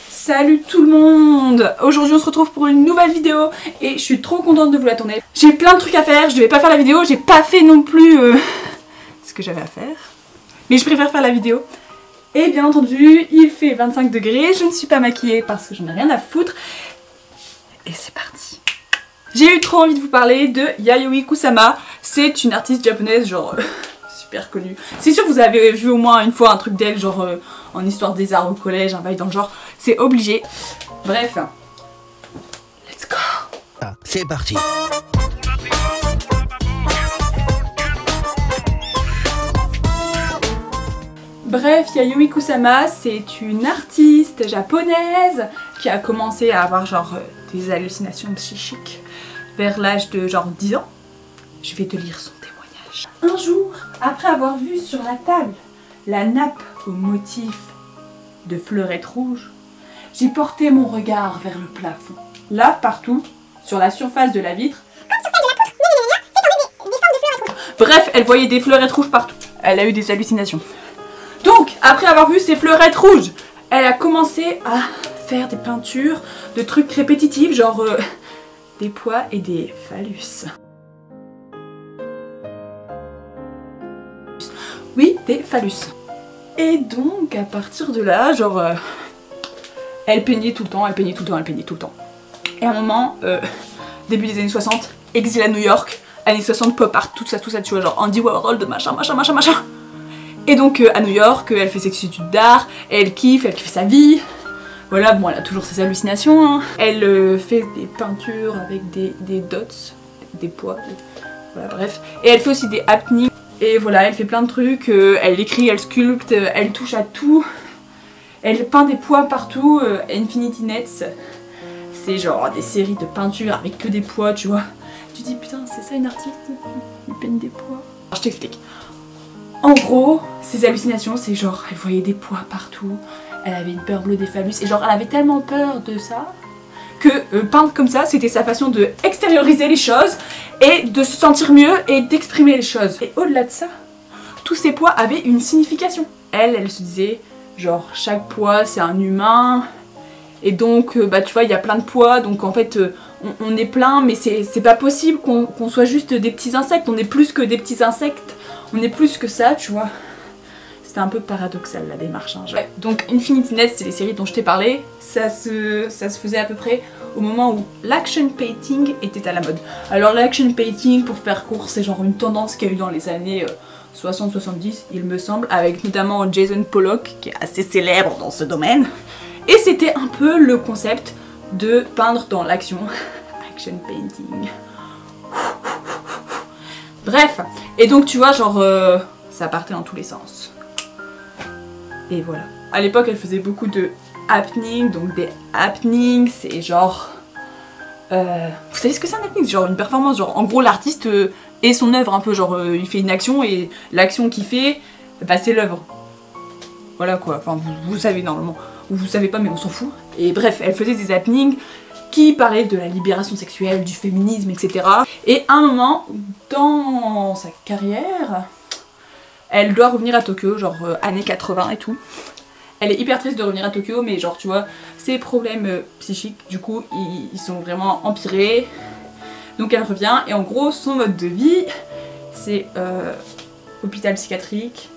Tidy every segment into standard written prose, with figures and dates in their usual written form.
Salut tout le monde! Aujourd'hui on se retrouve pour une nouvelle vidéo et je suis trop contente de vous la tourner. J'ai plein de trucs à faire, je devais pas faire la vidéo, j'ai pas fait non plus ce que j'avais à faire. Mais je préfère faire la vidéo. Et bien entendu, il fait 25 degrés, je ne suis pas maquillée parce que j'en ai rien à foutre. Et c'est parti! J'ai eu trop envie de vous parler de Yayoi Kusama. C'est une artiste japonaise genre super connue. C'est sûr que vous avez vu au moins une fois un truc d'elle genre en histoire des arts au collège, un bail dans le genre. C'est obligé. Bref. Let's go. Ah, c'est parti. Bref, Yayoi Kusama, c'est une artiste japonaise qui a commencé à avoir genre des hallucinations psychiques vers l'âge de genre 10 ans. Je vais te lire son témoignage. Un jour, après avoir vu sur la table la nappe au motif de fleurettes rouges, j'ai porté mon regard vers le plafond. Là, partout, sur la surface de la vitre, bref, elle voyait des fleurettes rouges partout. Elle a eu des hallucinations. Donc, après avoir vu ces fleurettes rouges, elle a commencé à faire des peintures de trucs répétitifs, genre des pois et des phallus. Oui, des phallus. Et donc, à partir de là, genre, elle peignait tout le temps, elle peignait tout le temps, elle peignait tout le temps. Et à un moment, début des années 60, exil à New York, années 60, pop art, tout ça, tu vois, genre Andy Warhol, de machin. Et donc à New York, elle fait ses études d'art, elle kiffe sa vie. Voilà, bon, elle a toujours ses hallucinations. Hein. Elle fait des peintures avec des dots, des pois, voilà, bref. Et elle fait aussi des happenings. Et voilà, elle fait plein de trucs. Elle écrit, elle sculpte, elle touche à tout. Elle peint des pois partout. Infinity Nets, c'est genre des séries de peintures avec que des pois, tu vois. Tu dis putain, c'est ça une artiste? Il peigne des pois. Alors, je t'explique. En gros, ses hallucinations, c'est genre, elle voyait des pois partout, elle avait une peur bleue des phallus, et genre, elle avait tellement peur de ça, que peindre comme ça, c'était sa façon de extérioriser les choses, et de se sentir mieux, et d'exprimer les choses. Et au-delà de ça, tous ces pois avaient une signification. Elle se disait, genre, chaque pois, c'est un humain, et donc, bah tu vois, il y a plein de pois, donc en fait, on est plein, mais c'est pas possible qu'on soit juste des petits insectes, on est plus que des petits insectes. On est plus que ça, tu vois. C'était un peu paradoxal la démarche. Hein, ouais. Donc Infinity Nets, c'est les séries dont je t'ai parlé. Ça se faisait à peu près au moment où l'action painting était à la mode. Alors l'action painting, pour faire court, c'est genre une tendance qu'il y a eu dans les années 60-70, il me semble, avec notamment Jason Pollock, qui est assez célèbre dans ce domaine. Et c'était un peu le concept de peindre dans l'action. Action painting. Bref, et donc tu vois, genre, ça partait dans tous les sens. Et voilà. À l'époque, elle faisait beaucoup de happening, donc des happenings, c'est genre... vous savez ce que c'est un happening? Genre une performance, genre en gros l'artiste et son œuvre un peu, genre il fait une action et l'action qu'il fait, bah c'est l'œuvre. Voilà quoi, enfin vous savez normalement, ou vous savez pas mais on s'en fout. Et bref, elle faisait des happenings qui parlait de la libération sexuelle, du féminisme, etc. Et à un moment, dans sa carrière, elle doit revenir à Tokyo, genre années 80 et tout. Elle est hyper triste de revenir à Tokyo, mais genre tu vois, ses problèmes psychiques, du coup, ils sont vraiment empirés. Donc elle revient, et en gros, son mode de vie, c'est hôpital psychiatrique,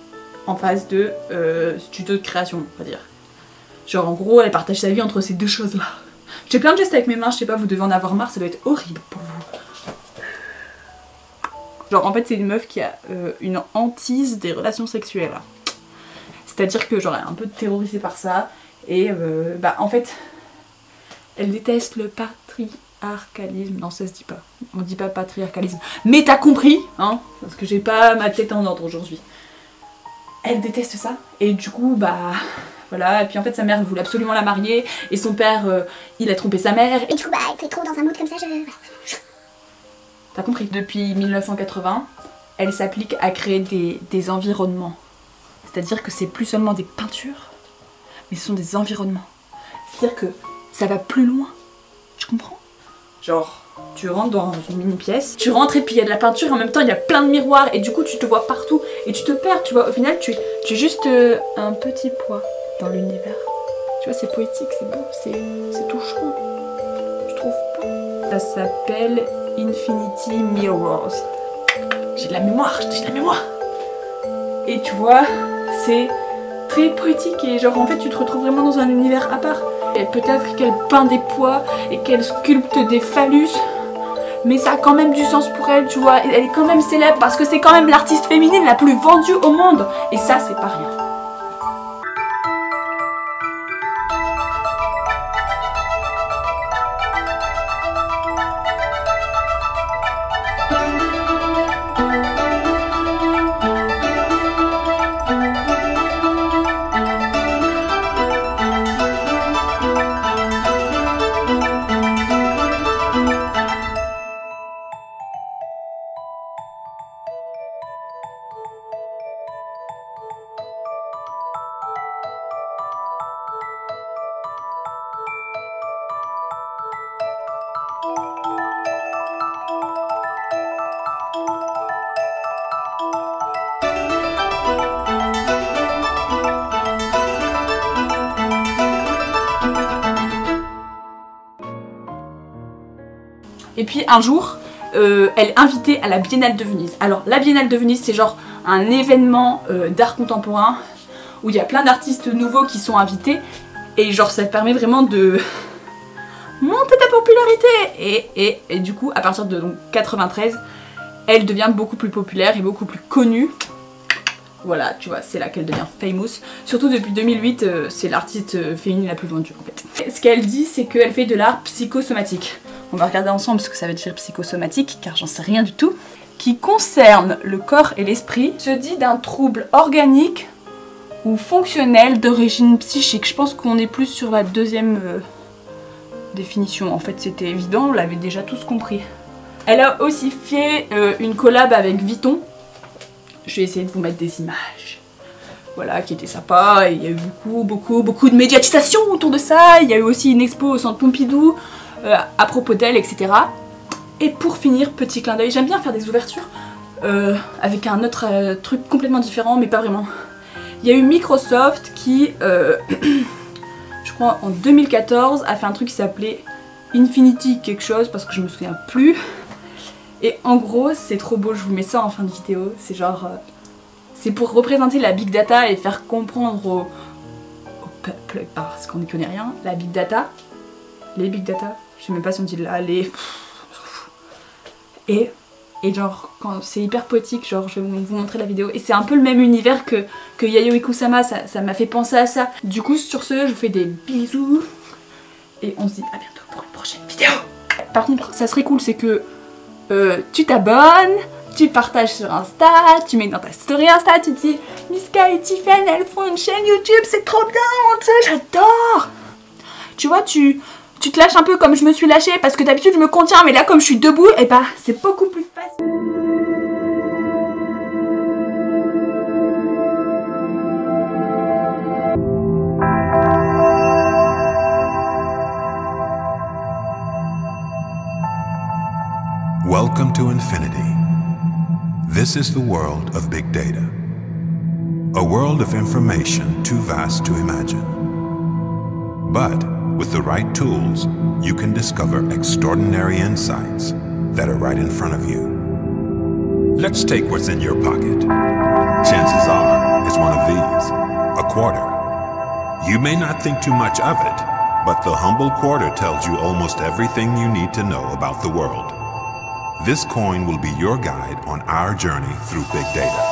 en face de studio de création, on va dire. Genre en gros, elle partage sa vie entre ces deux choses-là. J'ai plein de gestes avec mes mains, je sais pas, vous devez en avoir marre, ça doit être horrible pour vous. Genre en fait c'est une meuf qui a une hantise des relations sexuelles. C'est-à-dire que genre elle est un peu terrorisée par ça, et bah en fait, elle déteste le patriarcalisme. Non, ça se dit pas, on dit pas patriarcalisme. Mais t'as compris, hein, parce que j'ai pas ma tête en ordre aujourd'hui. Elle déteste ça, et du coup bah... Voilà, et puis en fait sa mère voulait absolument la marier, et son père, il a trompé sa mère. Et du coup, bah, elle était trop dans un mood comme ça, T'as compris? Depuis 1980, elle s'applique à créer des environnements. C'est-à-dire que c'est plus seulement des peintures, mais ce sont des environnements. C'est-à-dire que ça va plus loin. Tu comprends? Genre, Tu rentres dans une mini pièce, tu rentres et puis il y a de la peinture et en même temps il y a plein de miroirs et du coup tu te vois partout et tu te perds, tu vois. Au final tu es juste un petit poids dans l'univers. Tu vois, c'est poétique, c'est beau, c'est touchant. Tu trouves pas? Ça s'appelle Infinity Mirrors. J'ai de la mémoire, j'ai de la mémoire. Et tu vois, c'est très poétique et genre en fait tu te retrouves vraiment dans un univers à part. Et peut-être qu'elle peint des poids et qu'elle sculpte des phallus. Mais ça a quand même du sens pour elle, tu vois. Elle est quand même célèbre parce que c'est quand même l'artiste féminine la plus vendue au monde. Et ça, c'est pas rien. Et puis un jour, elle est invitée à la Biennale de Venise. Alors la Biennale de Venise, c'est genre un événement d'art contemporain où il y a plein d'artistes nouveaux qui sont invités. Et genre ça permet vraiment de monter ta popularité. Et du coup, à partir de donc, 93, elle devient beaucoup plus populaire et beaucoup plus connue. Voilà, tu vois, c'est là qu'elle devient famous. Surtout depuis 2008, c'est l'artiste féminine la plus vendue en fait. Ce qu'elle dit, c'est qu'elle fait de l'art psychosomatique. On va regarder ensemble ce que ça veut dire psychosomatique, car j'en sais rien du tout. Qui concerne le corps et l'esprit, se dit d'un trouble organique ou fonctionnel d'origine psychique. Je pense qu'on est plus sur la deuxième définition. En fait, c'était évident, on l'avait déjà tous compris. Elle a aussi fait une collab avec Vuitton. Je vais essayer de vous mettre des images. Voilà, qui était sympa. Et il y a eu beaucoup de médiatisation autour de ça. Il y a eu aussi une expo au centre Pompidou. À propos d'elle, etc. Et pour finir, petit clin d'œil, j'aime bien faire des ouvertures avec un autre truc complètement différent, mais pas vraiment. Il y a eu Microsoft qui, je crois en 2014, a fait un truc qui s'appelait Infinity quelque chose, parce que je me souviens plus. Et en gros, c'est trop beau, je vous mets ça en fin de vidéo. C'est genre, c'est pour représenter la Big Data et faire comprendre au peuple, parce qu'on n'y connaît rien, la Big Data. Les Big Data, je sais même pas si on dit là, les... Et genre, c'est hyper poétique, genre je vais vous montrer la vidéo. Et c'est un peu le même univers que Yayoi Kusama, ça m'a fait penser à ça. Du coup, sur ce, je vous fais des bisous. Et on se dit à bientôt pour une prochaine vidéo. Par contre, ça serait cool, c'est que tu t'abonnes, tu partages sur Insta, tu mets dans ta story Insta, tu dis Miska et Tiffen, elles font une chaîne YouTube, c'est trop bien, j'adore. Tu vois, tu te lâches un peu comme je me suis lâchée parce que d'habitude je me contiens, mais là comme je suis debout, et bah c'est beaucoup plus facile. Welcome to Infinity. This is the world of big data. A world of information too vast to imagine. But with the right tools, you can discover extraordinary insights that are right in front of you. Let's take what's in your pocket. Chances are it's one of these, a quarter. You may not think too much of it, but the humble quarter tells you almost everything you need to know about the world. This coin will be your guide on our journey through big data.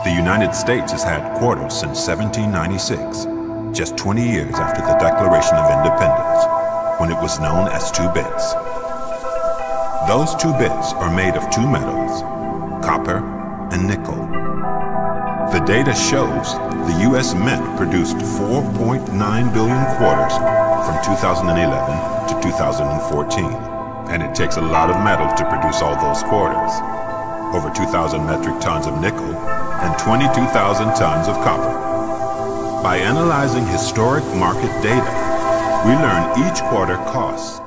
The United States has had quarters since 1796. Just 20 years after the Declaration of Independence, when it was known as 2 bits. Those 2 bits are made of 2 metals, copper and nickel. The data shows the US Mint produced 4.9 billion quarters from 2011 to 2014. And it takes a lot of metal to produce all those quarters. Over 2,000 metric tons of nickel and 22,000 tons of copper. By analyzing historic market data, we learn each quarter costs